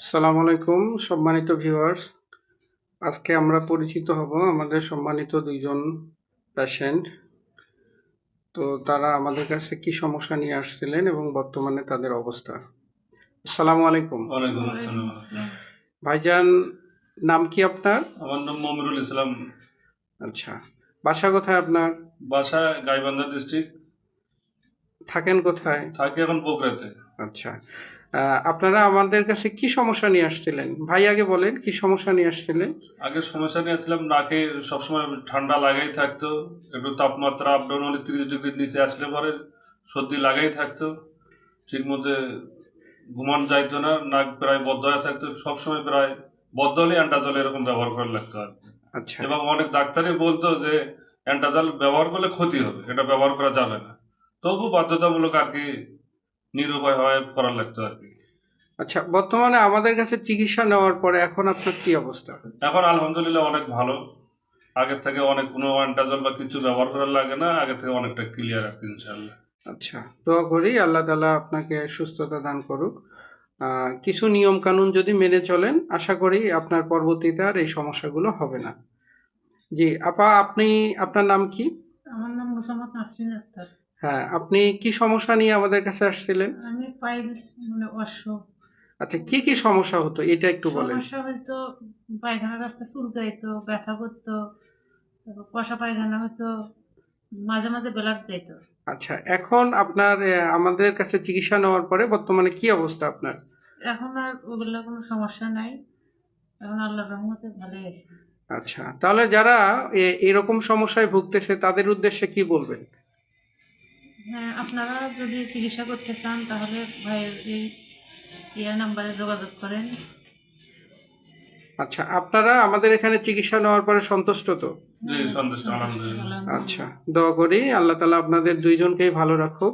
আসসালামু আলাইকুম সম্মানিত ভিউয়ার্স। আজকে আমরা পরিচিত হব আমাদের সম্মানিত দুইজন পেশেন্ট। তো তারা আমাদের কাছে কি সমস্যা নিয়ে আসছিলেন এবং বর্তমানে তাদের অবস্থা। আসসালামু আলাইকুম। ওয়ালাইকুম আসসালাম। ভাইজান, নাম কি আপনার? আমার নাম মমিরুল ইসলাম। আচ্ছা, বাসা কোথায় আপনার? বাসা গাইবান্ধা ডিস্ট্রিক্ট। থাকেন কোথায়? থাকি এখন বগুড়াতে। আচ্ছা, আপনারা আমাদের কাছে কি সমস্যা নিয়ে আসছিলেন? ভাই আগে বলেন কি সমস্যা নিয়ে আসছিলেন। আগে সমস্যা নিয়েছিলাম, নাকে সবসময় ঠান্ডা লাগাই থাকতো, একটু তাপমাত্রা আপ ডাউন হলে 30 ডিগ্রির নিচে আসলে পরে সর্দি লাগাই থাকতো, ঠিক মতো ঘুমান যাইতো না, নাক প্রায় বদ্ধ হয়ে থাকতো, সবসময় প্রায় বদ্ধ হলে অ্যান্টাজল এরকম ব্যবহার করা লাগতো আর কি। আচ্ছা এবং অনেক ডাক্তারই বলতো যে অ্যান্টাজল ব্যবহার করলে ক্ষতি হবে, এটা ব্যবহার করা যাবে না, তবু বাধ্যতামূলক আর কি নিরুপায় হয় করার লাগতো আর কি। আচ্ছা, বর্তমানে আমাদের কাছে চিকিৎসা নেওয়ার পরে এখন আপনার কি অবস্থা? এখন আলহামদুলিল্লাহ অনেক ভালো, আগের থেকে অনেক কোনো অ্যান্টাজল বা কিছু ব্যবহার করার লাগে না, আগের থেকে অনেকটা ক্লিয়ার আর কি ইনশাল্লাহ। আচ্ছা, দোয়া করি আল্লাহ তাআলা আপনাকে সুস্থতা দান করুক। কিছু নিয়ম কানুন যদি মেনে চলেন, আশা করি আপনার পরবর্তীতে আর এই সমস্যাগুলো হবে না। জি আপা, আপনার নাম কি? আমার নাম মোসাম্মদ নাসরিন আক্তার। হ্যাঁ, আপনি কি সমস্যা নিয়ে আমাদের কাছে আসছিলেন? আমি পাইলস অসুখ। আচ্ছা, কি সমস্যা হতো এটা একটু বলেন। সমস্যা হয়তো পায়খানা রাস্তা চুলকাইতো, ব্যথা করতো, তারপর কষা পায়খানা হতো, মাঝে মাঝে ব্লাড যাইতো। আচ্ছা, এখন আপনার আমাদের কাছে চিকিৎসা নেওয়ার পরে বর্তমানে কি অবস্থা আপনার? এখন আর ওগুলো কোনো সমস্যা নাই, এখন আল্লাহর রহমতে ভালোই আছে। আচ্ছা, তাহলে যারা এরকম সমস্যায় ভুগতেছে তাদের উদ্দেশ্যে কি বলবেন? হ্যাঁ, আপনারা যদি চিকিৎসা করতে চান তাহলে ভাইয়ের এই নাম্বারে যোগাযোগ করেন। আচ্ছা, আপনারা আমাদের এখানে চিকিৎসা নেওয়ার পরে সন্তুষ্ট তো? জি, সন্তুষ্ট আলহামদুলিল্লাহ। আচ্ছা, দোয়া করি আল্লাহ তাআলা আপনাদের দুইজনকেই ভালো রাখুক।